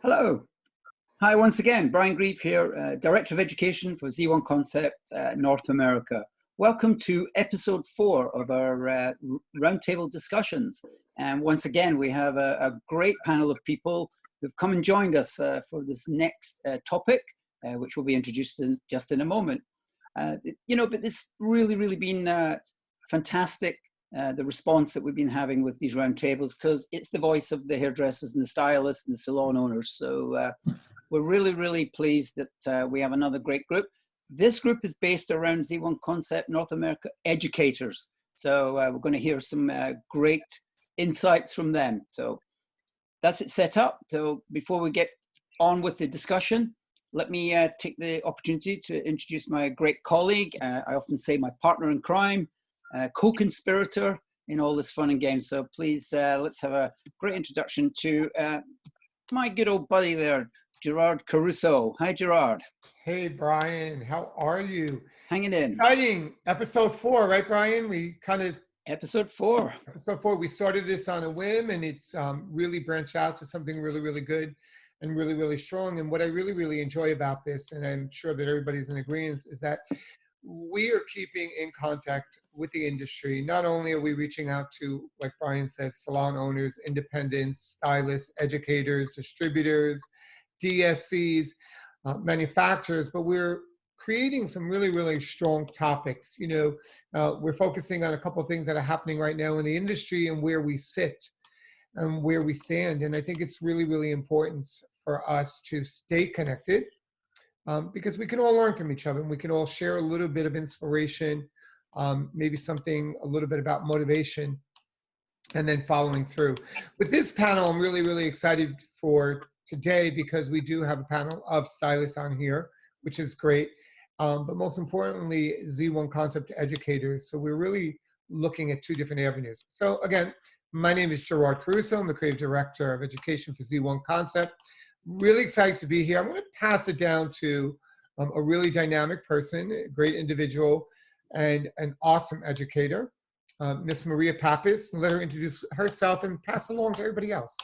Hello. Hi, once again, Brian Grieve here, Director of Education for Z.one Concept North America. Welcome to episode 4 of our roundtable discussions. And once again, we have a great panel of people who've come and joined us for this next topic, which will be introduced in just in a moment. But it's really been fantastic, the response that we've been having with these roundtables, because it's the voice of the hairdressers and the stylists and the salon owners. So we're really pleased that we have another great group. This group is based around Z.one Concept North America educators. So we're going to hear some great insights from them. So that's it set up. So before we get on with the discussion, let me take the opportunity to introduce my great colleague. I often say my partner in crime, co-conspirator in all this fun and games. So please, let's have a great introduction to my good old buddy there, Gerard Caruso. Hi, Gerard. Hey, Brian. How are you? Hanging in. Exciting. Episode 4, right, Brian? Episode 4. Episode 4. We started this on a whim, and it's really branched out to something really good and really strong. And what I really enjoy about this, and I'm sure that everybody's in agreement, is that we are keeping in contact with the industry. Not only are we reaching out to, like Brian said, salon owners, independents, stylists, educators, distributors, DSCs, manufacturers, but we're creating some really strong topics. We're focusing on a couple of things that are happening right now in the industry and where we sit and where we stand. And I think it's really important for us to stay connected because we can all learn from each other and we can all share a little bit of inspiration, maybe something a little bit about motivation, and then following through. With this panel, I'm really excited for today because we do have a panel of stylists on here, which is great. But most importantly, Z.one Concept educators. So we're really looking at 2 different avenues. So again, my name is Gerard Caruso. I'm the Creative Director of Education for Z.one Concept. Really excited to be here. I'm going to pass it down to a really dynamic person, a great individual, and an awesome educator, Miss Maria Pappas. Let her introduce herself and pass along to everybody else.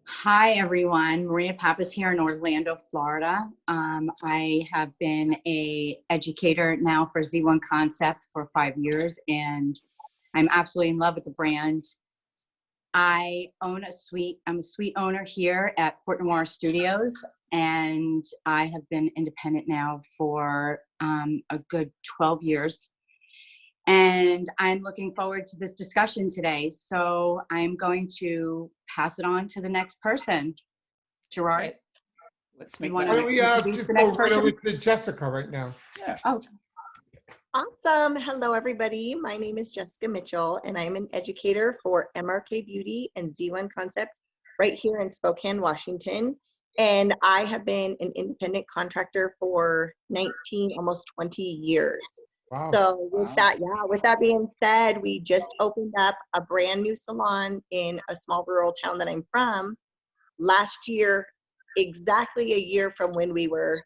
Hi, everyone. Maria Pappas here in Orlando, Florida. I have been an educator now for Z.one Concept for 5 years, and I'm absolutely in love with the brand. I own a suite. I'm a suite owner here at Port Noir Studios, and I have been independent now for a good 12 years. And I'm looking forward to this discussion today. So I'm going to pass it on to the next person. Gerard, Okay. Let's make Why don't we just go right over to Jessica right now? Yeah. Oh. Awesome. Hello, everybody. My name is Jessica Mitchell, and I'm an educator for MRK Beauty and Z.one Concept right here in Spokane, Washington. And I have been an independent contractor for 19, almost 20 years. Wow. So with that being said, we just opened up a brand new salon in a small rural town that I'm from last year, exactly a year from when we were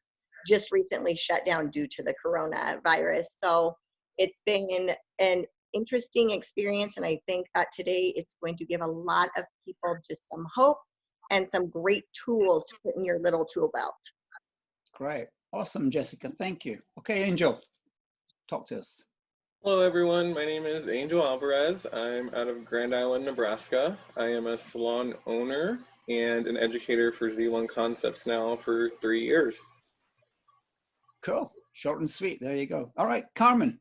just recently shut down due to the coronavirus. So it's been an interesting experience, and I think that today it's going to give a lot of people just some hope and some great tools to put in your little tool belt. Great. Awesome, Jessica. Thank you. Okay, Angel. Talk to us. Hello everyone, my name is Angel Alvarez. I'm out of Grand Island, Nebraska. I am a salon owner and an educator for Z.one Concepts now for 3 years. Cool, short and sweet, there you go. All right, Carmen.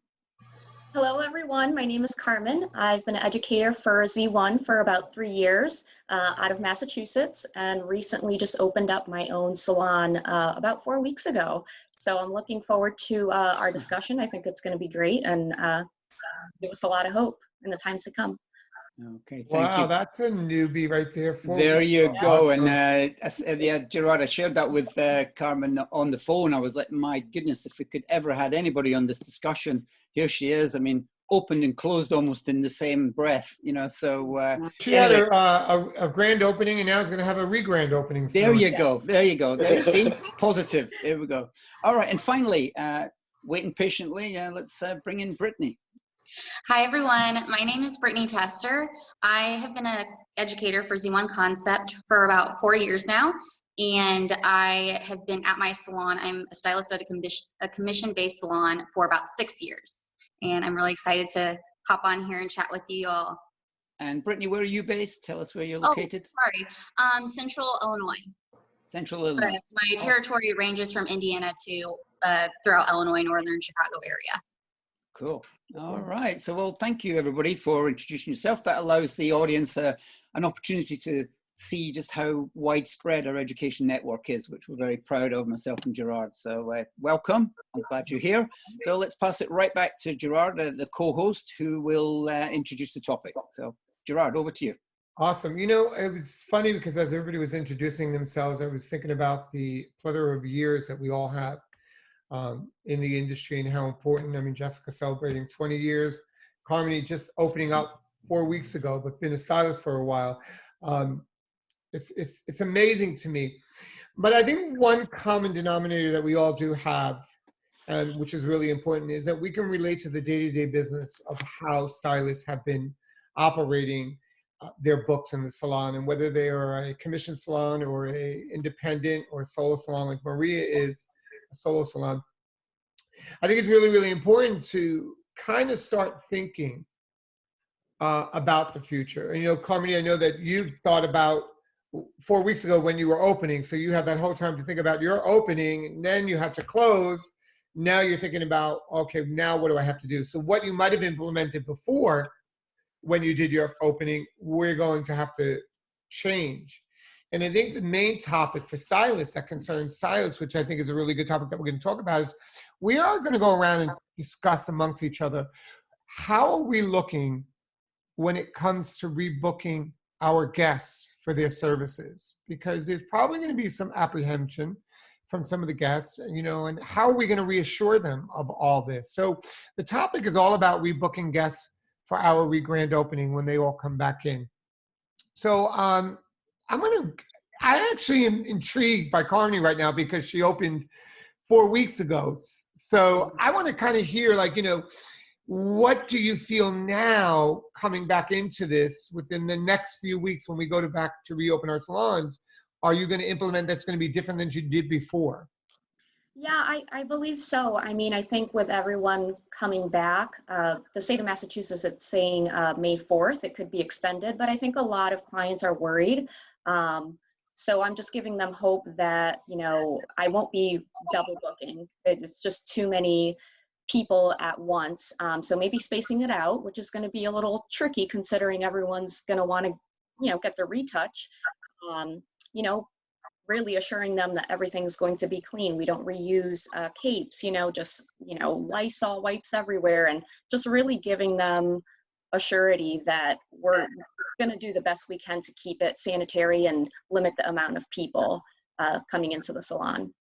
Hello everyone, my name is Carmen. I've been an educator for Z.one for about 3 years out of Massachusetts, and recently just opened up my own salon about 4 weeks ago. So I'm looking forward to our discussion. I think it's going to be great and give us a lot of hope in the times to come. Okay, thank you. Wow, that's a newbie right there. There you go. And yeah, Gerard, I shared that with Carmen on the phone. I was like, my goodness, if we could ever had anybody on this discussion, here she is. I mean, opened and closed almost in the same breath, so. She had a grand opening, and now is going to have a re-grand opening soon. There you go. There you go. See, positive. There we go. All right, and finally, waiting patiently, let's bring in Brittany. Hi, everyone. My name is Brittany Tester. I have been an educator for Z1 Concept for about 4 years now, and I have been at my salon. I'm a stylist at a commission-based salon for about 6 years, and I'm really excited to hop on here and chat with you all. And Brittany, where are you based? Tell us where you're Oh, located. sorry. Central Illinois. Central But Illinois. my territory ranges from Indiana to throughout Illinois, northern Chicago area. Cool. All right. So, well, thank you everybody for introducing yourself. That allows the audience an opportunity to see just how widespread our education network is, which we're very proud of, myself and Gerard. So welcome. I'm glad you're here. So let's pass it right back to Gerard, the co-host, who will introduce the topic. So Gerard, over to you. Awesome. You know, it was funny because as everybody was introducing themselves, I was thinking about the plethora of years that we all have in the industry and how important. I mean, Jessica celebrating 20 years, Carmony just opening up 4 weeks ago, but been a stylist for a while. It's amazing to me. But I think one common denominator that we all do have, and which is really important, is that we can relate to the day-to-day business of how stylists have been operating their books in the salon, and whether they are a commission salon or a independent or a solo salon like Maria is a solo salon. I think it's really, really important to kind of start thinking about the future. And, you know, Carmony, I know that you've thought about 4 weeks ago when you were opening, so you have that whole time to think about your opening, and then you have to close. Now you're thinking about, okay, now what do I have to do? So what you might have implemented before when you did your opening, we're going to have to change. And I think the main topic for stylists that concerns stylists, which I think is a really good topic that we're going to talk about, is we are going to go around and discuss amongst each other, how are we looking when it comes to rebooking our guests for their services? Because there's probably going to be some apprehension from some of the guests, you know, and how are we going to reassure them of all this? So the topic is all about rebooking guests for our grand opening when they all come back in. So I actually am intrigued by Carmony right now because she opened 4 weeks ago. So I want to kind of hear, like, you know, what do you feel now coming back into this within the next few weeks when we go back to reopen our salons? Are you going to implement that's going to be different than you did before? Yeah, I believe so. I mean, I think with everyone coming back, the state of Massachusetts, it's saying May 4th, it could be extended, but I think a lot of clients are worried. So I'm just giving them hope that, you know, I won't be double booking. It's just too many people at once. So maybe spacing it out, which is going to be a little tricky considering everyone's going to want to, you know, get their retouch. You know, really assuring them that everything's going to be clean. We don't reuse capes, you know, just, you know, Lysol wipes everywhere, and just really giving them a surety that we're going to do the best we can to keep it sanitary and limit the amount of people coming into the salon.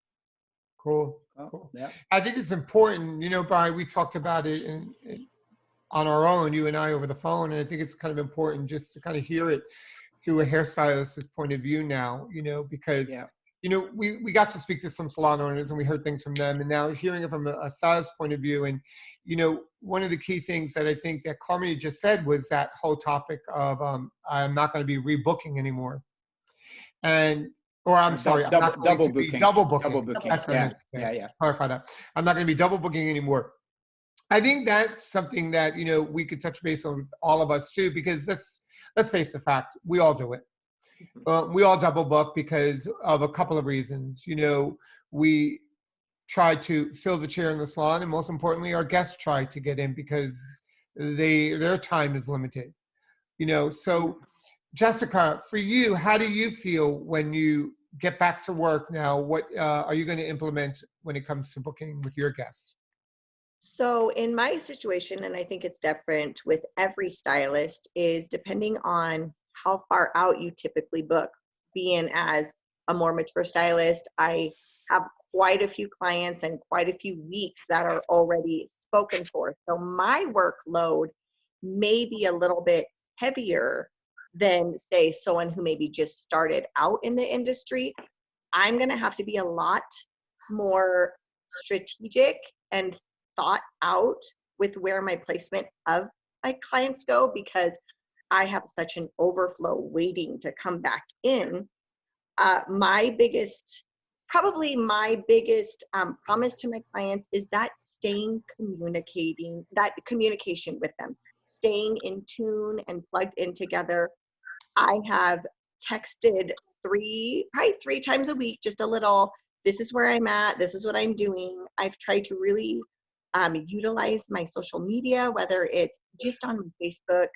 Cool. Cool. Yeah. I think it's important, you know, Brian, we talked about it on our own, you and I, over the phone, and I think it's kind of important just to kind of hear it through a hairstylist's point of view now, you know, because, you know, we got to speak to some salon owners and we heard things from them, and now hearing it from a stylist's point of view. And, you know, one of the key things that I think that Carmony just said was that whole topic of I'm not going to be rebooking anymore. And, or I'm sorry, I'm not going to be double booking. Double booking. That's what I meant to say. Yeah. Clarify that. I'm not going to be double booking anymore. I think that's something that, you know, we could touch base on with all of us too, because let's face the facts, we all do it. We all double book because of a couple of reasons. You know, we try to fill the chair in the salon, and most importantly, our guests try to get in because their time is limited. You know, so Jessica, for you, how do you feel when you get back to work now? What are you going to implement when it comes to booking with your guests? So in my situation, and I think it's different with every stylist, is depending on how far out you typically book. Being as a more mature stylist, I have quite a few clients and quite a few weeks that are already spoken for. So my workload may be a little bit heavier than, say, someone who maybe just started out in the industry. I'm going to have to be a lot more strategic and thought out with where my placement of my clients go, because I have such an overflow waiting to come back in. Probably my biggest promise to my clients is that communication with them, staying in tune and plugged in together. I have texted probably three times a week, just a little, this is where I'm at, this is what I'm doing. I've tried to really utilize my social media, whether it's just on Facebook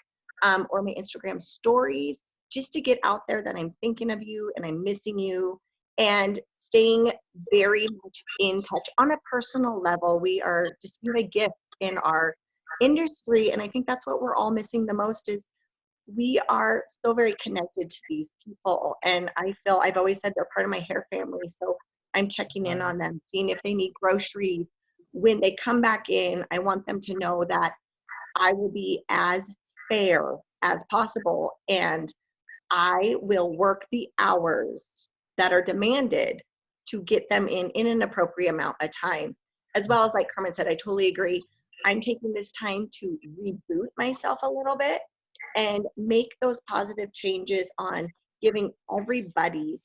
or my Instagram stories, just to get out there that I'm thinking of you and I'm missing you, and staying very much in touch on a personal level. We have a gift in our industry, and I think that's what we're all missing the most, is we are so very connected to these people. And I feel, I've always said they're part of my hair family, so I'm checking in on them, seeing if they need groceries. When they come back in, I want them to know that I will be as fair as possible, and I will work the hours that are demanded to get them in an appropriate amount of time. As well as, like Carmen said, I totally agree. I'm taking this time to reboot myself a little bit and make those positive changes on giving everybody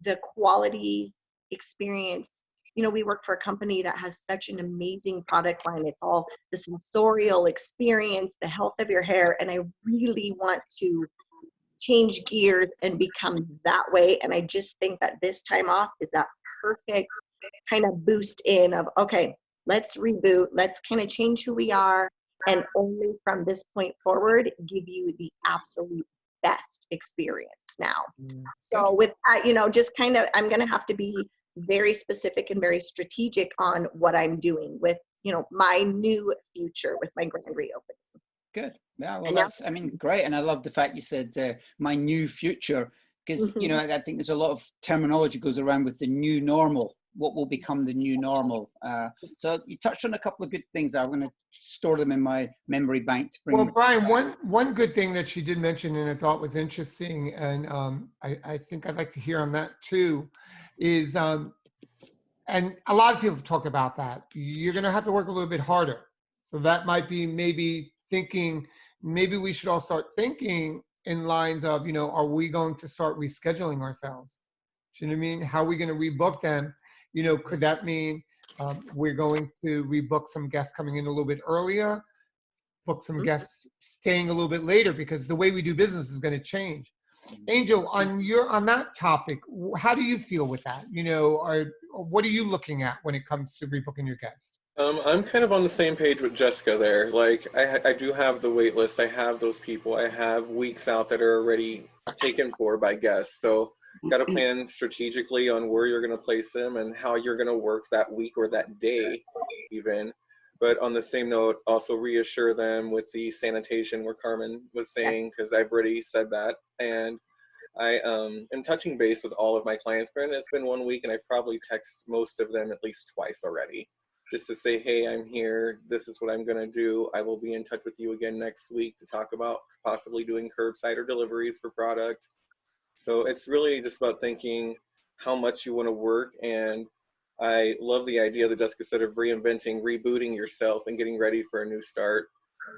the quality experience. You know, we work for a company that has such an amazing product line. It's all the sensorial experience, the health of your hair, and I really want to change gears and become that way. And I just think that this time off is that perfect kind of boost in of, okay, let's reboot, let's kind of change who we are, and only from this point forward give you the absolute best experience now. So with that, you know, just kind of, I'm going to have to be very specific and very strategic on what I'm doing with, you know, my new future with my grand reopening. Good. Yeah, well, that's, I mean, great. And I love the fact you said my new future, because, you know, I think there's a lot of terminology goes around with the new normal, what will become the new normal. So you touched on a couple of good things there. I'm going to store them in my memory bank to bring. Well, Brian, one good thing that she did mention and I thought was interesting, and I think I'd like to hear on that too, is, and a lot of people talk about that, you're going to have to work a little bit harder. So that might be maybe thinking, maybe we should all start thinking in lines of, you know, are we going to start rescheduling ourselves? Do you know what I mean? How are we going to rebook them? You know, could that mean we're going to rebook some guests coming in a little bit earlier, book some guests staying a little bit later, because the way we do business is going to change. Angel, on that topic, how do you feel with that? You know, what are you looking at when it comes to rebooking your guests? I'm kind of on the same page with Jessica there. Like, I do have the wait list. I have those people. I have weeks out that are already taken for by guests. So got to plan strategically on where you're going to place them and how you're going to work that week or that day even. But on the same note, also reassure them with the sanitation where Carmen was saying, because I've already said that. And I am touching base with all of my clients. Granted, it's been 1 week and I've probably texted most of them at least twice already, just to say, hey, I'm here. This is what I'm going to do. I will be in touch with you again next week to talk about possibly doing curbside or deliveries for product. So it's really just about thinking how much you want to work. And I love the idea that Jessica said of reinventing, rebooting yourself and getting ready for a new start.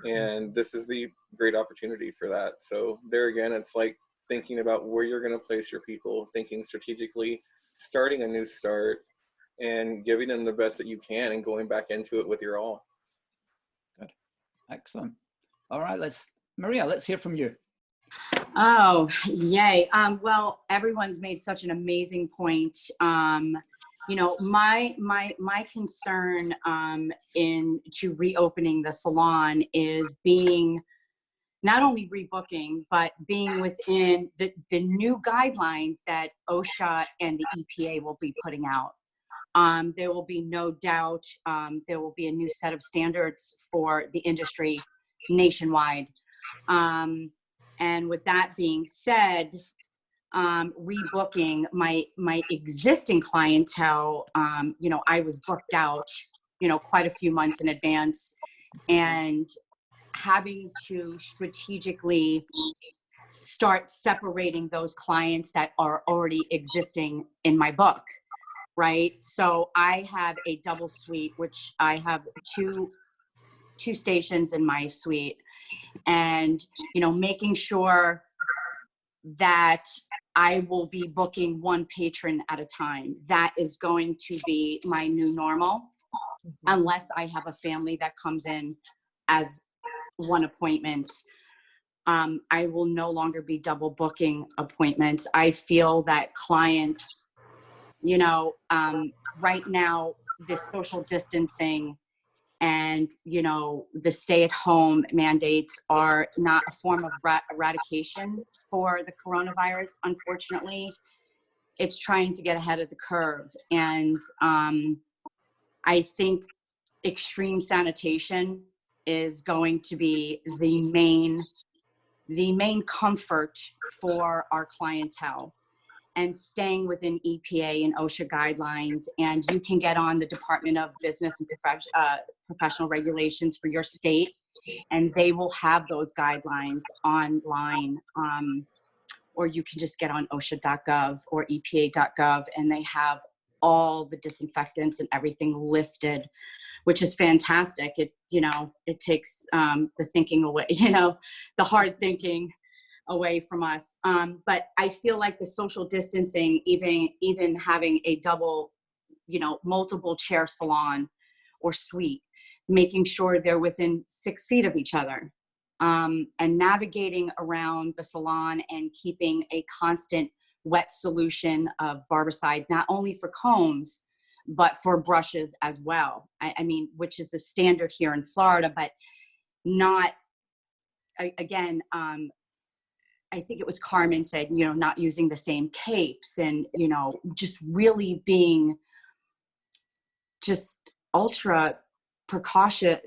And this is the great opportunity for that. So there again, it's like thinking about where you're going to place your people, thinking strategically, starting a new start, and giving them the best that you can and going back into it with your all. Good. Excellent. All right, Maria, let's hear from you. Oh, yay. Well, everyone's made such an amazing point. You know, my concern to reopening the salon is being not only rebooking, but being within the new guidelines that OSHA and the EPA will be putting out. There will be no doubt, there will be a new set of standards for the industry nationwide. And with that being said, rebooking my existing clientele, you know, I was booked out, you know, quite a few months in advance, and having to strategically start separating those clients that are already existing in my book, right? So I have a double suite, which I have two 2 stations in my suite, and, you know, making sure that I will be booking 1 patron at a time. That is going to be my new normal, unless I have a family that comes in as 1 appointment. I will no longer be double booking appointments. I feel that clients, you know, right now, this social distancing and, you know, the stay-at-home mandates are not a form of eradication for the coronavirus. Unfortunately, it's trying to get ahead of the curve. And I think extreme sanitation is going to be the main comfort for our clientele, and staying within EPA and OSHA guidelines. And you can get on the Department of Business and Professional Regulations for your state, and they will have those guidelines online. Or you can just get on OSHA.gov or EPA.gov, and they have all the disinfectants and everything listed, which is fantastic. It, you know, it takes the thinking away, you know, the hard thinking away from us. But I feel like the social distancing, even having a double, you know, multiple chair salon or suite, making sure they're within 6 feet of each other, and navigating around the salon and keeping a constant wet solution of barbicide, not only for combs, but for brushes as well. I mean, which is a standard here in Florida, but not, again, I think it was Carmen said, you know, not using the same capes, and, you know, just really being just ultra precaution,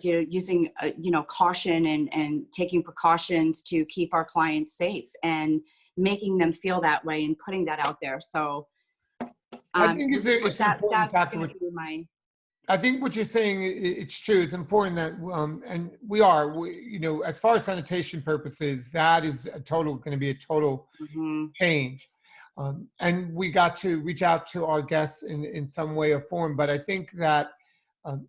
you know, using, you know, caution and taking precautions to keep our clients safe, and making them feel that way and putting that out there. So I think it's an important factor. I think what you're saying, it's true. It's important that, and we, you know, as far as sanitation purposes, that is going to be a total change. And we got to reach out to our guests in some way or form. But I think that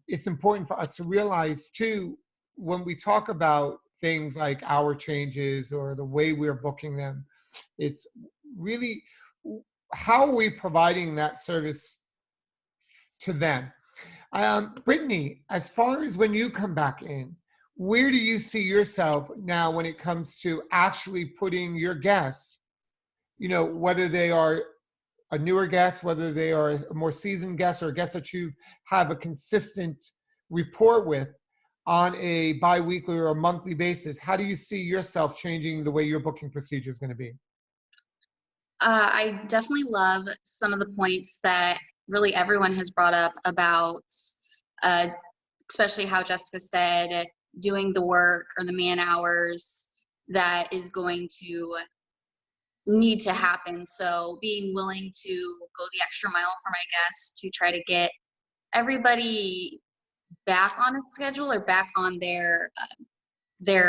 it's important for us to realize too, when we talk about things like hour changes or the way we're booking them, it's really, how are we providing that service to them? Brittany, as far as when you come back in, where do you see yourself now when it comes to actually putting your guests, you know, whether they are a newer guest, whether they are a more seasoned guest, or a guest that you have a consistent rapport with on a bi-weekly or a monthly basis? How do you see yourself changing the way your booking procedure is going to be? I definitely love some of the points that really everyone has brought up about, especially how Jessica said, doing the work or the man hours that is going to need to happen. So being willing to go the extra mile for my guests to try to get everybody back on its schedule, or back on their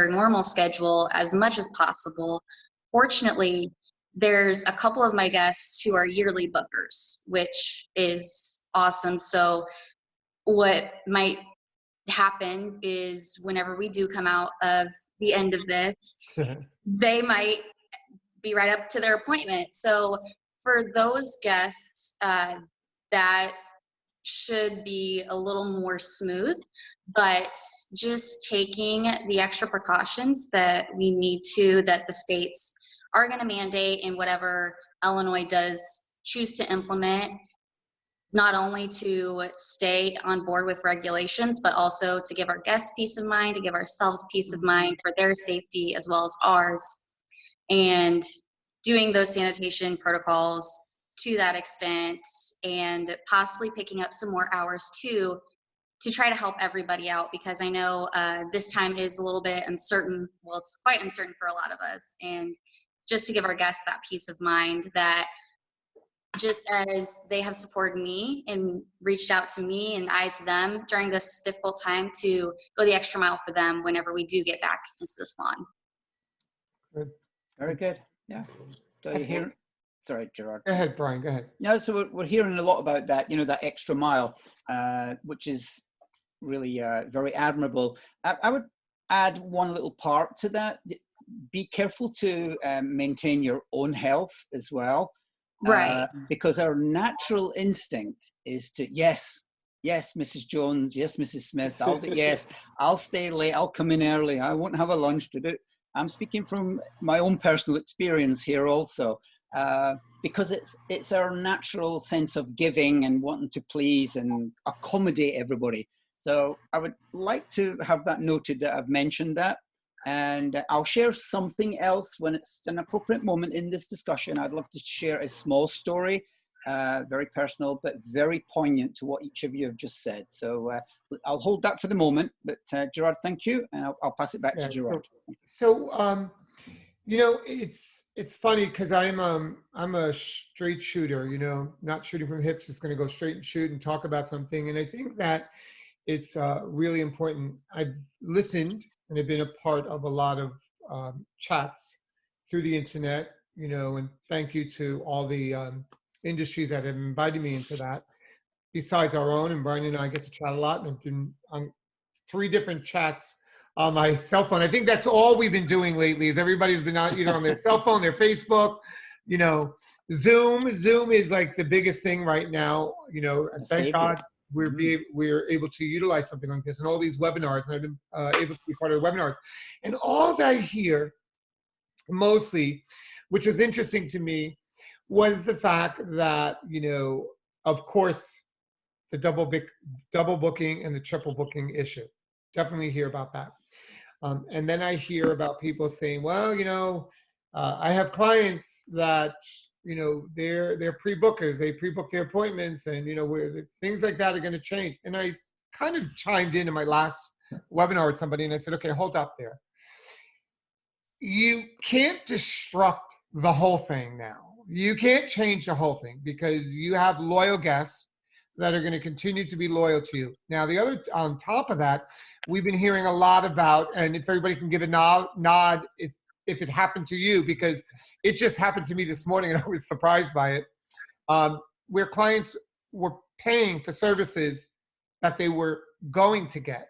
normal schedule as much as possible. Fortunately, there's a couple of my guests who are yearly bookers, which is awesome. So what might happen is, whenever we do come out of the end of this, they might be right up to their appointment. So for those guests, that should be a little more smooth, but just taking the extra precautions that we need to, that the states are going to mandate, and whatever Illinois does choose to implement, not only to stay on board with regulations, but also to give our guests peace of mind, to give ourselves peace of mind for their safety as well as ours, and doing those sanitation protocols to that extent, and possibly picking up some more hours too, to try to help everybody out, because I know this time is a little bit uncertain. Well, it's quite uncertain for a lot of us, and just to give our guests that peace of mind that, just as they have supported me and reached out to me and I to them during this difficult time, to go the extra mile for them whenever we do get back into the salon. Good. Very good. Yeah. So you hear? Sorry, Gerard. Go ahead, Brian. Go ahead. Yeah, so we're hearing a lot about that, you know, that extra mile, which is really very admirable. I would add one little part to that. Be careful to maintain your own health as well. Right. Because our natural instinct is to, yes, Mrs. Jones, yes, Mrs. Smith, I'll stay late, I'll come in early, I won't have a lunch to do. I'm speaking from my own personal experience here also, because it's our natural sense of giving and wanting to please and accommodate everybody. So I would like to have that noted that I've mentioned that. And I'll share something else when it's an appropriate moment in this discussion. I'd love to share a small story, very personal, but very poignant to what each of you have just said. So I'll hold that for the moment, but Gerard, thank you. And I'll pass it back to Gerard. So you know, it's funny because I'm a straight shooter, you know, not shooting from hips, just going to go straight and shoot and talk about something. And I think that it's really important. I've listened and have been a part of a lot of chats through the internet, you know, and thank you to all the industries that have invited me into that. Besides our own, and Brian and I get to chat a lot, and I've been on 3 different chats on my cell phone. I think that's all we've been doing lately is everybody's been either on their cell phone, their Facebook, you know, Zoom. Zoom is like the biggest thing right now, you know, and thank God we're able to utilize something like this and all these webinars, and I've been able to be part of the webinars. And all I hear mostly, which was interesting to me, was the fact that, you know, of course, the double booking and the triple booking issue. Definitely hear about that. And then I hear about people saying, well, you know, I have clients that, you know, they're pre-bookers, they pre-book their appointments, and, you know, things like that are going to change. And I kind of chimed in my last webinar with somebody and I said, okay, hold up there. You can't disrupt the whole thing now. You can't change the whole thing because you have loyal guests that are going to continue to be loyal to you. Now, the other, on top of that, we've been hearing a lot about, and if everybody can give a nod if it happened to you, because it just happened to me this morning and I was surprised by it, where clients were paying for services that they were going to get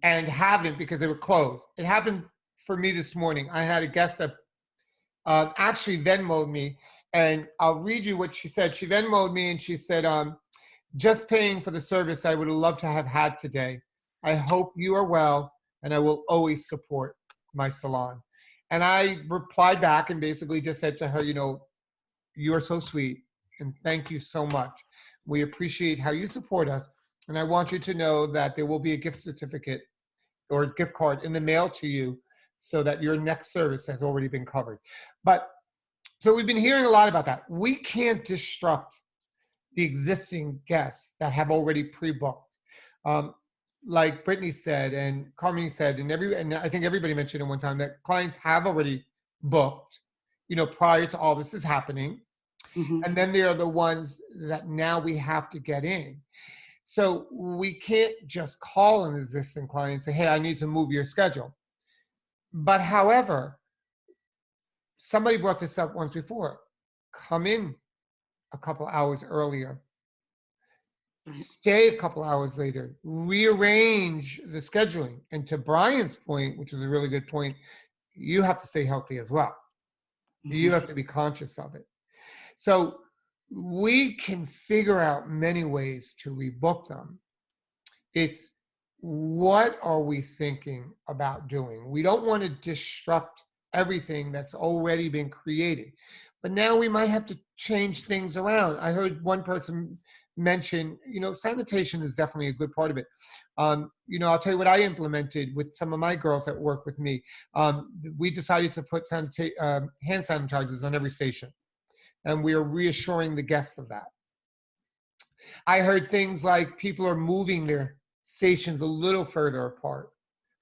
and haven't because they were closed. It happened for me this morning. I had a guest that actually Venmo'd me, and I'll read you what she said. She Venmo'd me and she said, just paying for the service I would have loved to have had today. I hope you are well, and I will always support my salon. And I replied back and basically just said to her, you know, you are so sweet, and thank you so much. We appreciate how you support us, and I want you to know that there will be a gift certificate or a gift card in the mail to you so that your next service has already been covered. But so we've been hearing a lot about that. We can't disrupt the existing guests that have already pre-booked. Like Brittany said, and Carmen said, and I think everybody mentioned at one time that clients have already booked, you know, prior to all this is happening. Mm-hmm. And then there are the ones that now we have to get in. So we can't just call an existing client and say, hey, I need to move your schedule. But however, somebody brought this up once before. Come in a couple hours earlier. Stay a couple hours later. Rearrange the scheduling. And to Brian's point, which is a really good point, you have to stay healthy as well. You have to be conscious of it. So we can figure out many ways to rebook them. It's what are we thinking about doing? We don't want to disrupt everything that's already been created. But now we might have to change things around. I heard one person mention, you know, sanitation is definitely a good part of it. You know, I'll tell you what I implemented with some of my girls that work with me. We decided to put hand sanitizers on every station. And we are reassuring the guests of that. I heard things like people are moving their stations a little further apart.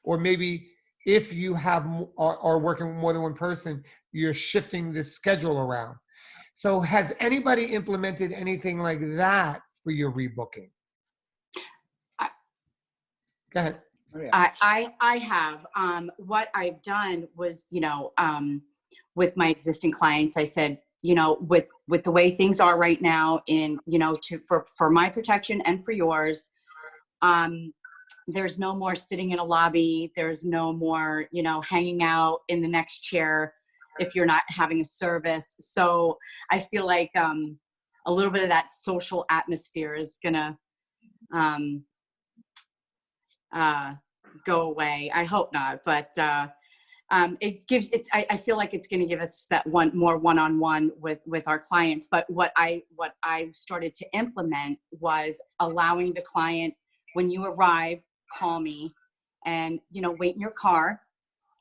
Or maybe if you are working with more than one person, you're shifting the schedule around. So has anybody implemented anything like that for your rebooking? Go ahead. I have. What I've done was, you know, with my existing clients, I said, you know, with the way things are right now, in, you know, for my protection and for yours, there's no more sitting in a lobby. There's no more, you know, hanging out in the next chair if you're not having a service. So I feel like a little bit of that social atmosphere is gonna go away. I hope not, but it gives it. I feel like it's going to give us that more one-on-one with our clients. But what I started to implement was allowing the client, when you arrive, call me, and, you know, wait in your car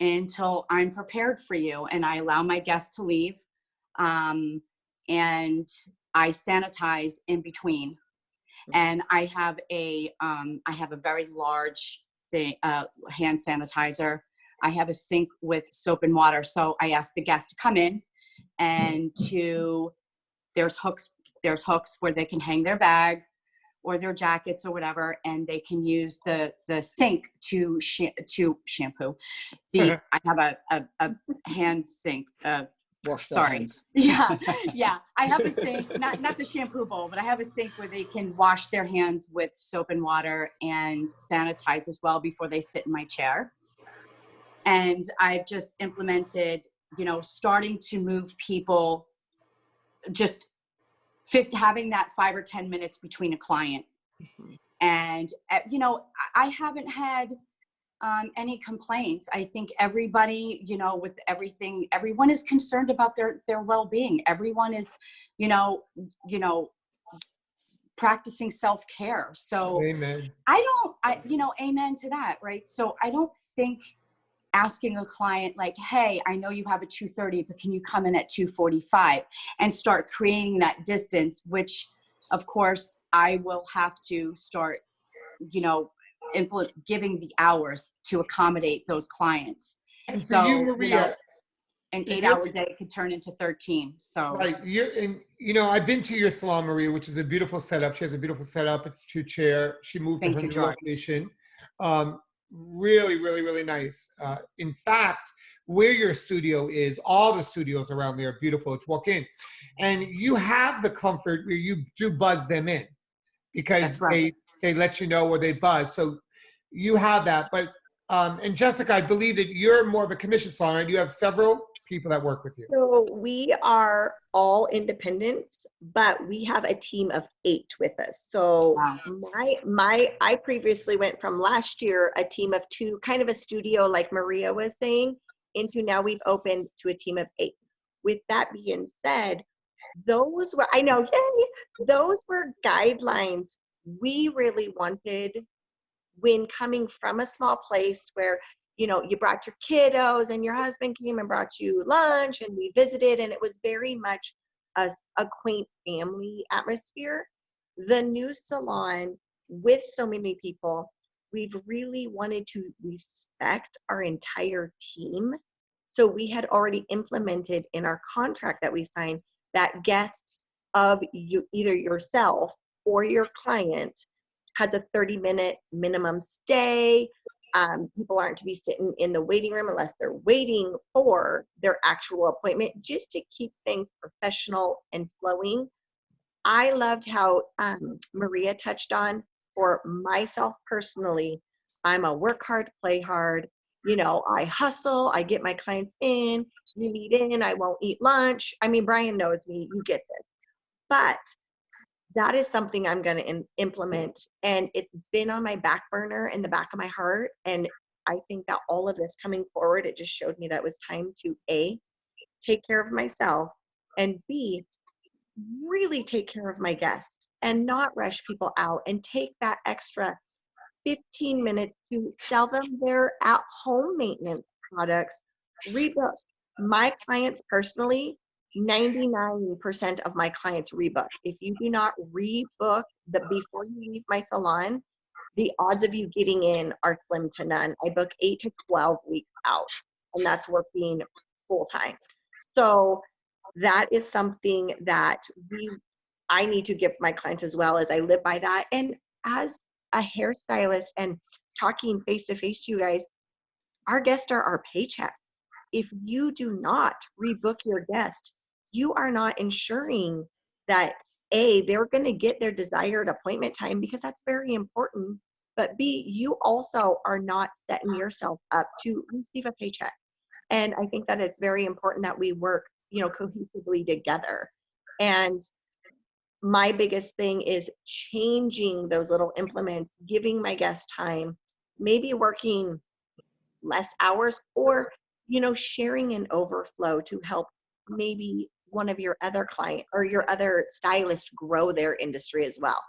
until I'm prepared for you, and I allow my guests to leave, and I sanitize in between. And I have a very large hand sanitizer. I have a sink with soap and water. So I ask the guests to come in, and there's hooks where they can hang their bag or their jackets or whatever, and they can use the sink to shampoo. I have a hand sink. Wash their Sorry. hands. Yeah. I have a sink, not the shampoo bowl, but I have a sink where they can wash their hands with soap and water and sanitize as well before they sit in my chair. And I've just implemented, you know, starting to move people, just having that 5 or 10 minutes between a client. And, you know, I haven't had any complaints. I think everybody, you know, with everything, everyone is concerned about their well-being. Everyone is, you know, practicing self-care. So Amen. you know, amen to that. Right. So I don't think asking a client like, hey, I know you have a 2:30, but can you come in at 2:45, and start creating that distance, which of course I will have to start, you know, giving the hours to accommodate those clients. And for So, you, Maria, you know, an 8-hour day could turn into 13. So right, you know, I've been to your salon, Maria, which is a beautiful setup. She has a beautiful setup. It's 2-chair. She moved to her new location. Really, really, really nice. In fact, where your studio is, all the studios around there are beautiful. It's walk in, and you have the comfort where you do buzz them in, because they let you know where they buzz. So you have that. But and Jessica, I believe that you're more of a commission salon, right? You have several people that work with you. So we are all independents, but we have a team of 8 with us. So I previously went from last year, a team of 2, kind of a studio like Maria was saying, into now we've opened to a team of 8. With that being said, those were guidelines we really wanted when coming from a small place where, you know, you brought your kiddos and your husband came and brought you lunch and we visited, and it was very much a quaint family atmosphere. The new salon, with so many people, we've really wanted to respect our entire team. So we had already implemented in our contract that we signed that guests of you, either yourself or your client, has a 30-minute minimum stay. People aren't to be sitting in the waiting room unless they're waiting for their actual appointment, just to keep things professional and flowing. I loved how Maria touched on, for myself personally, I'm a work hard, play hard. You know, I hustle, I get my clients in, you need in, I won't eat lunch. I mean, Brian knows me, you get this. But that is something I'm going to implement. And it's been on my back burner in the back of my heart. And I think that all of this coming forward, it just showed me that it was time to A, take care of myself, and B, really take care of my guests and not rush people out, and take that extra 15 minutes to sell them their at-home maintenance products. Rebook. My clients personally, 99% of my clients rebook. If you do not rebook before you leave my salon, the odds of you getting in are slim to none. I book 8 to 12 weeks out, and that's working full time. So that is something that I need to give my clients as well, as I live by that. And as a hairstylist and talking face to face to you guys, our guests are our paycheck. If you do not rebook your guest, you are not ensuring that A, they're going to get their desired appointment time, because that's very important. but B, you also are not setting yourself up to receive a paycheck. And I think that it's very important that we work, cohesively together. And my biggest thing is changing those little implements, giving my guests time, maybe working less hours, or, sharing an overflow to help maybe one of your other client or your other stylist grow their industry as well.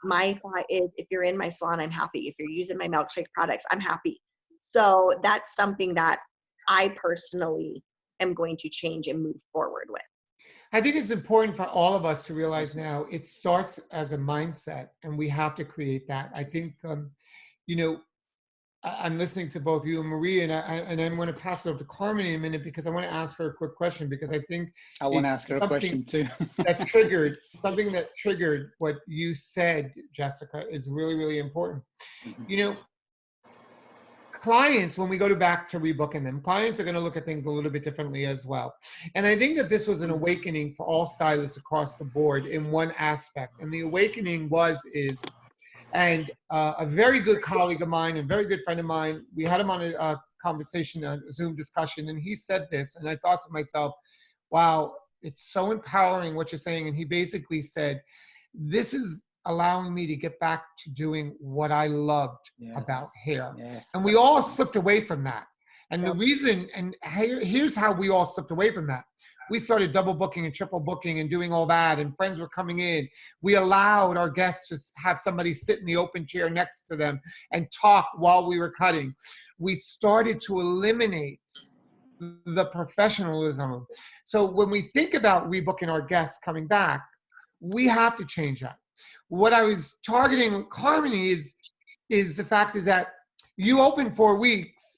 My thought is, if you're in my salon, I'm happy. If you're using my milkshake products, I'm happy. So that's something that I personally am going to change and move forward with. I think it's important for all of us to realize now it starts as a mindset, and we have to create that. I think, I'm listening to both you and Maria, and I'm going to pass it over to Carmen in a minute because I want to ask her a quick question, because I think I want to ask her a question too. something that triggered what you said, Jessica, is really, really important. Clients, when we go back to rebooking them, clients are going to look at things a little bit differently as well. And I think that this was an awakening for all stylists across the board in one aspect. And the awakening and a very good colleague of mine, a very good friend of mine, we had him on a conversation, a Zoom discussion, and he said this, and I thought to myself, wow, it's so empowering what you're saying. And he basically said, this is allowing me to get back to doing what I loved about hair. Yes. And we all slipped away from that. And the reason, and here's how we all slipped away from that. We started double booking and triple booking and doing all that, and friends were coming in. We allowed our guests to have somebody sit in the open chair next to them and talk while we were cutting. We started to eliminate the professionalism. So when we think about rebooking our guests coming back, we have to change that. What I was targeting, Carmen, is the fact is that you opened 4 weeks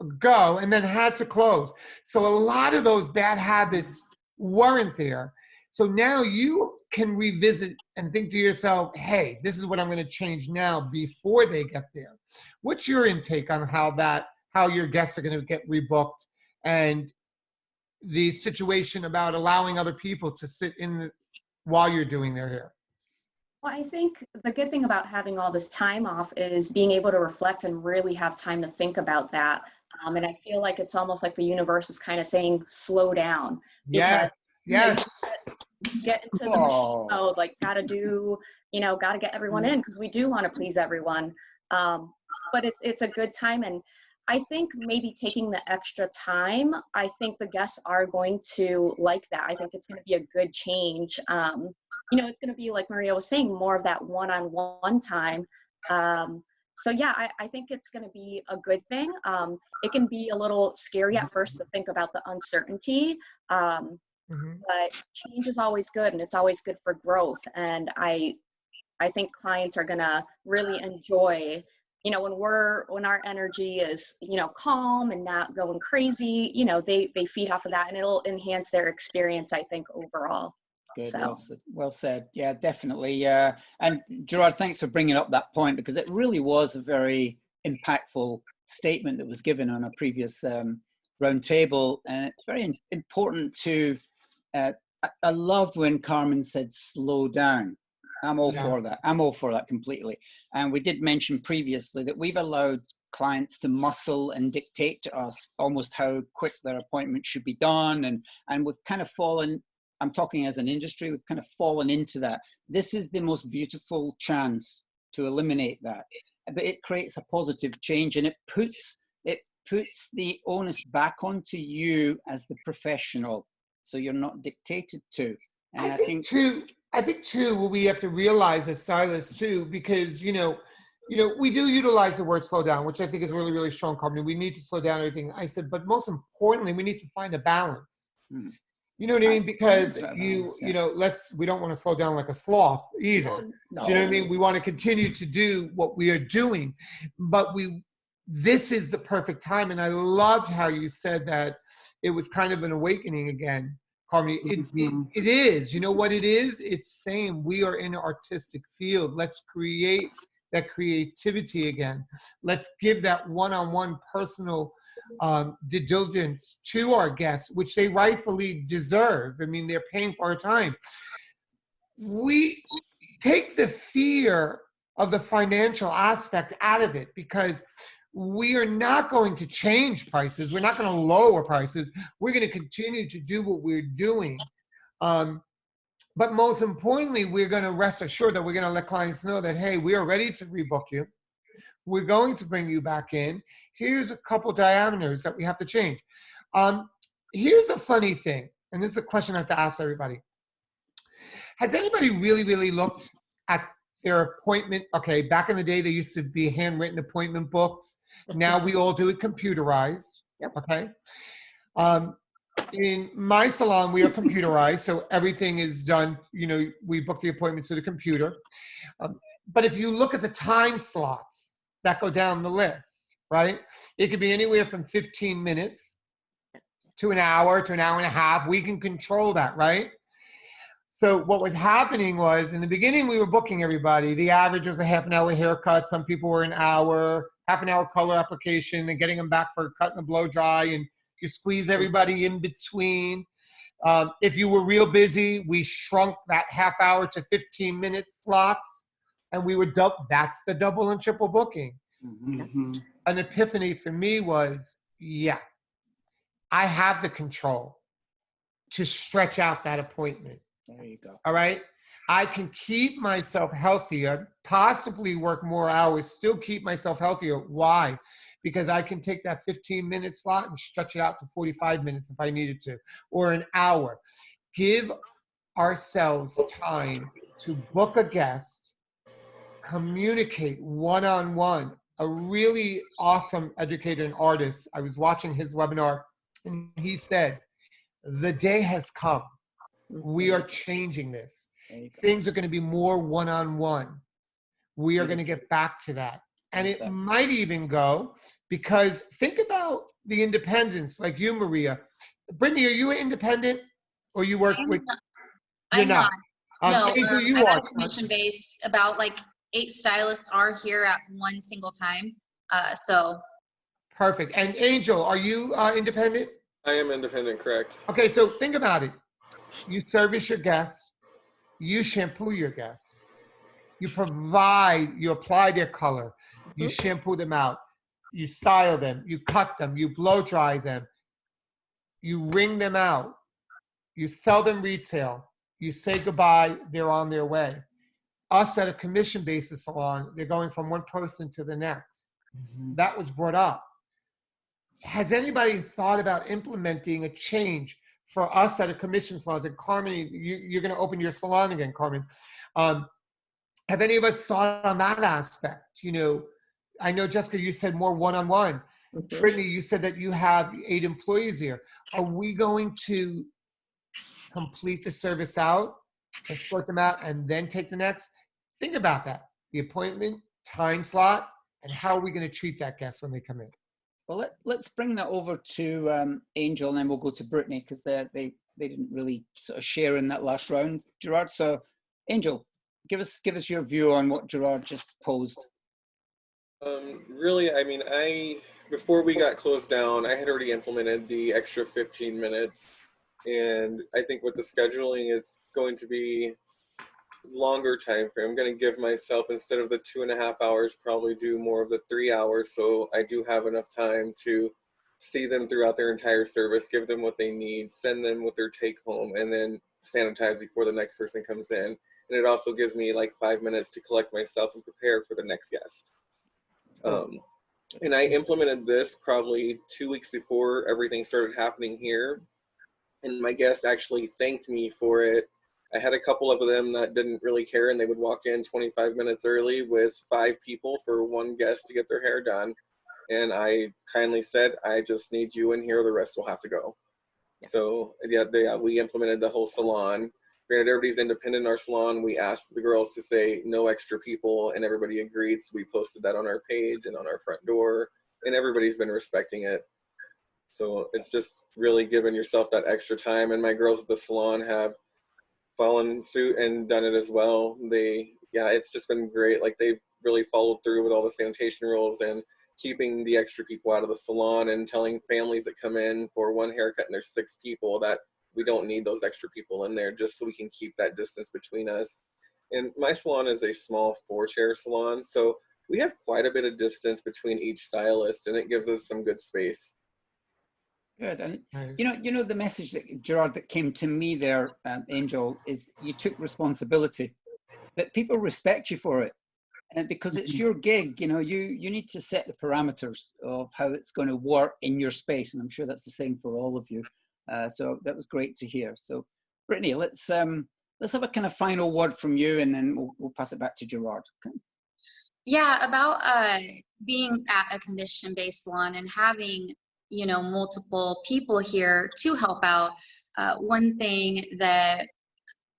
ago and then had to close. So a lot of those bad habits weren't there. So now you can revisit and think to yourself, hey, this is what I'm going to change now before they get there. What's your intake on how your guests are going to get rebooked, and the situation about allowing other people to sit in while you're doing their hair? Well, I think the good thing about having all this time off is being able to reflect and really have time to think about that. And I feel like it's almost like the universe is kind of saying, slow down. Yes. Yes. Get into the machine mode, like gotta get everyone in, because we do want to please everyone. But it's a good time. And I think maybe taking the extra time, I think the guests are going to like that. I think it's going to be a good change. It's going to be, like Maria was saying, more of that one-on-one time. So yeah, I think it's going to be a good thing. It can be a little scary at first to think about the uncertainty, but change is always good, and it's always good for growth. And I think clients are going to really enjoy, when our energy is, calm and not going crazy, they feed off of that, and it'll enhance their experience, I think, overall. Good, So. well said. Yeah, definitely. And Gerard, thanks for bringing up that point, because it really was a very impactful statement that was given on a previous roundtable, and it's very important to. I loved when Carmen said, "Slow down." I'm all for that. I'm all for that completely. And we did mention previously that we've allowed clients to muscle and dictate to us almost how quick their appointment should be done, and we've kind of fallen. I'm talking as an industry, we've kind of fallen into that. This is the most beautiful chance to eliminate that. But it creates a positive change, and it puts the onus back onto you as the professional, so you're not dictated to. And I think too, what we have to realize as stylists too, because we do utilize the word slow down, which I think is really, really strong, Carmen. We need to slow down everything. I said, but most importantly, we need to find a balance. You know what I mean? Because we don't want to slow down like a sloth either. No. Do you know what I mean? We want to continue to do what we are doing, but this is the perfect time. And I loved how you said that it was kind of an awakening again, Carmen. It is. You know what it is? It's saying we are in an artistic field. Let's create that creativity again. Let's give that one-on-one personal due diligence to our guests, which they rightfully deserve. I mean, they're paying for our time. We take the fear of the financial aspect out of it, because we are not going to change prices. We're not going to lower prices. We're going to continue to do what we're doing. But most importantly, we're going to rest assured that we're going to let clients know that, hey, we are ready to rebook you. We're going to bring you back in. Here's a couple diameters that we have to change. Here's a funny thing, and this is a question I have to ask everybody. Has anybody really looked at their appointment? Okay, back in the day, there used to be handwritten appointment books. Now we all do it computerized. Yep. Okay. In my salon, we are computerized, so everything is done. You know, we book the appointment to the computer. But if you look at the time slots that go down the list, right? It could be anywhere from 15 minutes to an hour and a half. We can control that, right? So what was happening was, in the beginning, we were booking everybody. The average was a half an hour haircut. Some people were an hour, half an hour color application, and getting them back for a cut and a blow dry, and you squeeze everybody in between. If you were real busy, we shrunk that half hour to 15-minute slots, and we would that's the double and triple booking. Mm-hmm. An epiphany for me was, yeah, I have the control to stretch out that appointment. There you go. All right. I can keep myself healthier, possibly work more hours, still keep myself healthier. Why? Because I can take that 15-minute slot and stretch it out to 45 minutes if I needed to, or an hour. Give ourselves time to book a guest, communicate one-on-one. A really awesome educator and artist, I was watching his webinar, and he said, the day has come. We are changing this. Things are going to be more one-on-one. We are going to get back to that. And it might even go, because think about the independents like you, Maria. Brittany, are you an independent, or you work with? I'm not. No, Angel, you I'm are. at a commission base. About like 8 stylists are here at one single time. So. Perfect. And Angel, are you independent? I am independent, correct. Okay, so think about it. You service your guests. You shampoo your guests. You apply their color. You shampoo them out. You style them. You cut them. You blow dry them. You wring them out. You sell them retail. You say goodbye. They're on their way. Us at a commission-based salon, they're going from one person to the next. Mm-hmm. That was brought up. Has anybody thought about implementing a change for us at a commission salon? And Carmen, you're going to open your salon again, Carmen. Have any of us thought on that aspect? You know, I know, Jessica, you said more one-on-one. Mm-hmm. Brittany, you said that you have 8 employees here. Are we going to complete the service out and sort them out and then take the next? Think about that. The appointment, time slot, and how are we going to treat that guest when they come in? Well, let's bring that over to Angel, and then we'll go to Brittany, because they didn't really sort of share in that last round, Gerard. So, Angel, give us your view on what Gerard just posed. Really, I mean, before we got closed down, I had already implemented the extra 15 minutes, and I think with the scheduling, it's going to be longer time frame. I'm going to give myself, instead of the 2.5 hours, probably do more of the 3 hours, so I do have enough time to see them throughout their entire service, give them what they need, send them with their take home, and then sanitize before the next person comes in. And it also gives me like 5 minutes to collect myself and prepare for the next guest. And I implemented this probably 2 weeks before everything started happening here, and my guests actually thanked me for it. I had a couple of them that didn't really care, and they would walk in 25 minutes early with 5 people for one guest to get their hair done. And I kindly said, I just need you in here, the rest will have to go. Yeah. So yeah, we implemented the whole salon. Granted, everybody's independent in our salon. We asked the girls to say no extra people, and everybody agreed. So we posted that on our page and on our front door, and everybody's been respecting it. So it's just really giving yourself that extra time. And my girls at the salon have followed suit and done it as well. It's just been great. Like, they've really followed through with all the sanitation rules and keeping the extra people out of the salon, and telling families that come in for one haircut and there's 6 people that we don't need those extra people in there, just so we can keep that distance between us. And my salon is a small 4-chair salon, so we have quite a bit of distance between each stylist, and it gives us some good space. Good. And Nice. you know the message that Gerard that came to me there, Angel, is you took responsibility, but people respect you for it, and because it's your gig, you know, you need to set the parameters of how it's going to work in your space, and I'm sure that's the same for all of you. So that was great to hear. So, Brittany, let's have a kind of final word from you, and then we'll pass it back to Gerard. Okay. Yeah, about being at a condition-based salon and having, you know, multiple people here to help out. One thing that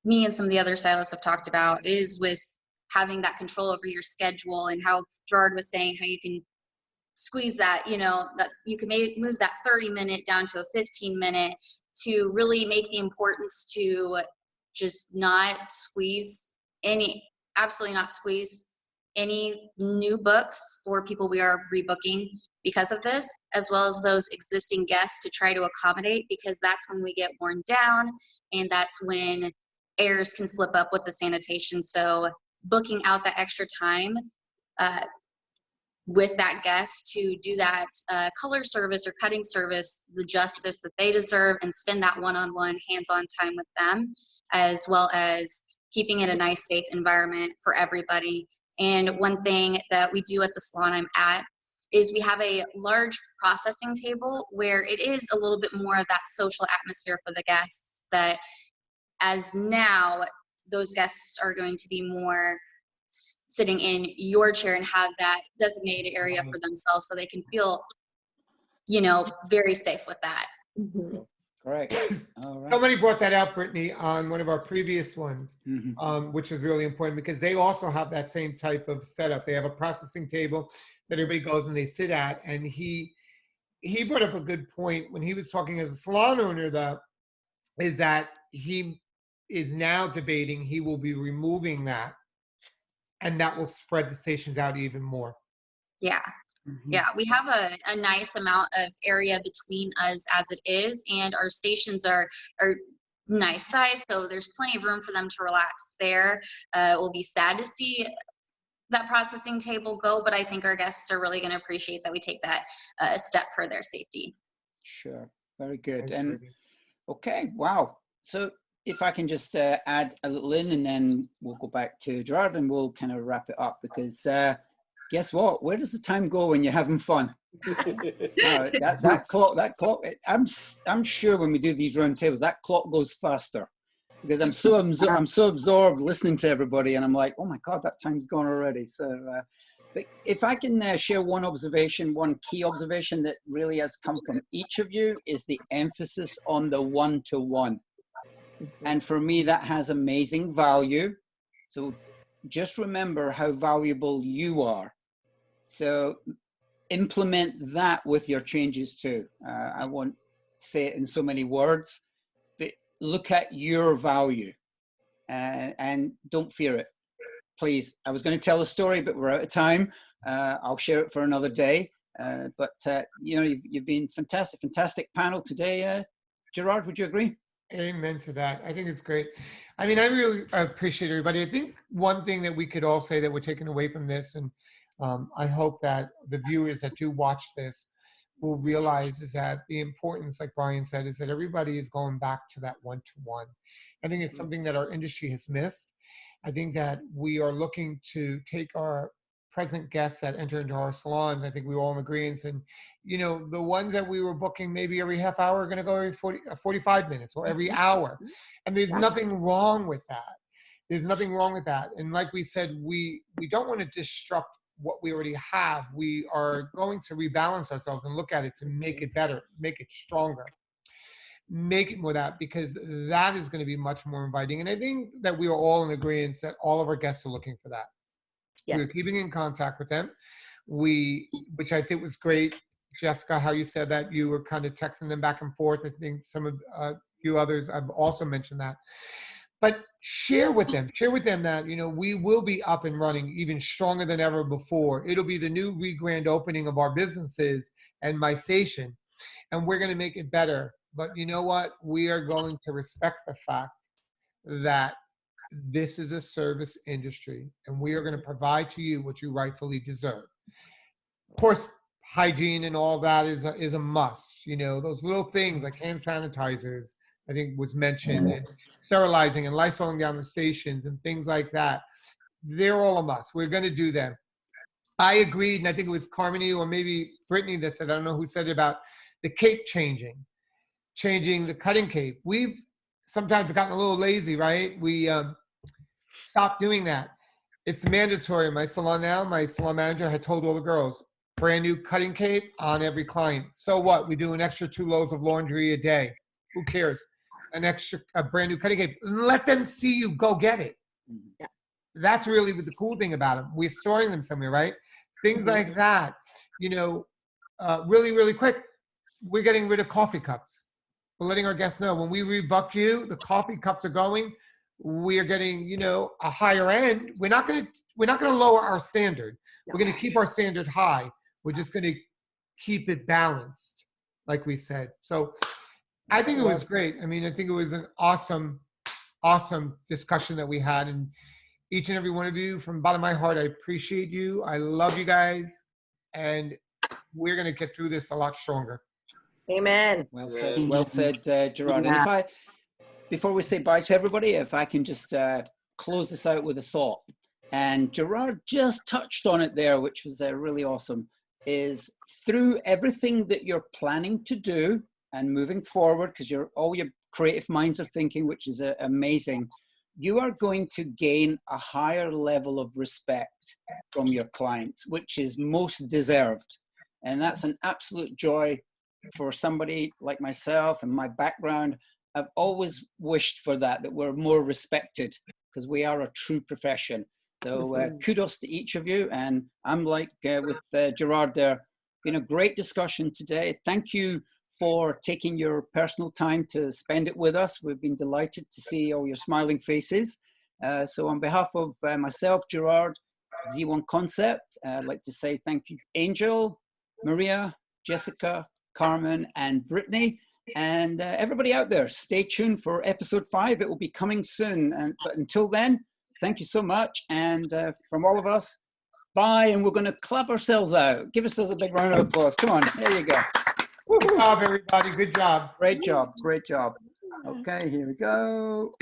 me and some of the other stylists have talked about is with having that control over your schedule, and how Gerard was saying how you can squeeze that, you know, that you can move that 30-minute down to a 15-minute to really make the importance to just not squeeze absolutely not squeeze any new books for people we are rebooking because of this, as well as those existing guests to try to accommodate, because that's when we get worn down, and that's when errors can slip up with the sanitation. So booking out that extra time with that guest to do that color service or cutting service the justice that they deserve, and spend that one-on-one hands-on time with them, as well as keeping it a nice, safe environment for everybody. And one thing that we do at the salon I'm at is we have a large processing table where it is a little bit more of that social atmosphere for the guests, that as now those guests are going to be more sitting in your chair and have that designated area for themselves, so they can feel, you know, very safe with that. Correct. All right. Somebody brought that out, Brittany, on one of our previous ones, which is really important, because they also have that same type of setup. They have a processing table that everybody goes and they sit at. And he brought up a good point when he was talking as a salon owner, though, is that he is now debating he will be removing that, and that will spread the stations out even more. Yeah. Yeah, we have a nice amount of area between us as it is, and our stations are nice size, so there's plenty of room for them to relax there. It will be sad to see that processing table go, but I think our guests are really going to appreciate that we take that step for their safety. Sure. Very good. And okay, wow. So if I can just add a little in, and then we'll go back to Gerard and we'll kind of wrap it up, because guess what? Where does the time go when you're having fun? That clock. I'm sure when we do these round tables, that clock goes faster, because I'm so absorbed listening to everybody, and I'm like, oh my God, that time's gone already. So, but if I can share one key observation that really has come from each of you, is the emphasis on the one-to-one. And for me, that has amazing value. So just remember how valuable you are. So implement that with your changes too. I won't say it in so many words, but look at your value and don't fear it. Please, I was going to tell a story, but we're out of time. I'll share it for another day. But you know, you've been fantastic panel today. Gerard, would you agree? Amen to that. I think it's great. I mean, I really appreciate everybody. I think one thing that we could all say that we're taking away from this, and I hope that the viewers that do watch this will realize, is that the importance, like Brian said, is that everybody is going back to that one-to-one. I think it's something that our industry has missed. I think that we are looking to take our present guests that enter into our salons. I think we all in agreement, and you know, the ones that we were booking maybe every half hour are going to go every 45 minutes or every hour, and there's nothing wrong with that. There's nothing wrong with that. And like we said, we don't want to disrupt what we already have. We are going to rebalance ourselves and look at it to make it better, make it stronger, make it more that, because that is going to be much more inviting. And I think that we are all in agreement that all of our guests are looking for that. Yes. We're keeping in contact with them. Which I think was great, Jessica, how you said that you were kind of texting them back and forth. I think some of you others have also mentioned that. But share with them that, you know, we will be up and running even stronger than ever before. It'll be the new grand opening of our businesses and my station, and we're going to make it better. But you know what? We are going to respect the fact that this is a service industry, and we are going to provide to you what you rightfully deserve. Of course, hygiene and all that is a must. You know, those little things like hand sanitizers, I think was mentioned, and sterilizing and Lysoling down the stations and things like that. They're all a must. We're going to do them. I agreed, and I think it was Carmen or maybe Brittany that said, I don't know who said it, about the cape changing the cutting cape. We've sometimes gotten a little lazy, right? We stopped doing that. It's mandatory. My salon now, my salon manager had told all the girls, brand new cutting cape on every client. So what? We do an extra 2 loads of laundry a day. Who cares? A brand new cutting cape. Let them see you go get it. Yeah. That's really the cool thing about them. We're storing them somewhere, right? Things like that. You know, really, really quick, we're getting rid of coffee cups. We're letting our guests know when we rebook you, the coffee cups are going. We are getting, you know, a higher end. We're not going to lower our standard. We're going to keep our standard high. We're just going to keep it balanced, like we said. So I think it was great. I mean, I think it was an awesome discussion that we had. And each and every one of you, from the bottom of my heart, I appreciate you. I love you guys. And we're going to get through this a lot stronger. Amen. Well said, Gerard. And before we say bye to everybody, if I can just close this out with a thought. And Gerard just touched on it there, which was really awesome, is through everything that you're planning to do and moving forward, because all your creative minds are thinking, which is amazing, you are going to gain a higher level of respect from your clients, which is most deserved. And that's an absolute joy for somebody like myself and my background. I've always wished for that we're more respected, because we are a true profession. So kudos to each of you. And I'm like with Gerard there, been a great discussion today. Thank you for taking your personal time to spend it with us. We've been delighted to see all your smiling faces. So on behalf of myself, Gerard, Z.one Concept, I'd like to say thank you, Angel, Maria, Jessica, Carmen, and Brittany. And everybody out there, stay tuned for episode 5. It will be coming soon. But until then, thank you so much. And from all of us, bye. And we're going to clap ourselves out. Give ourselves a big round of applause. Come on. There you go. Good job, everybody. Good job. Great job. Great job. Okay, here we go.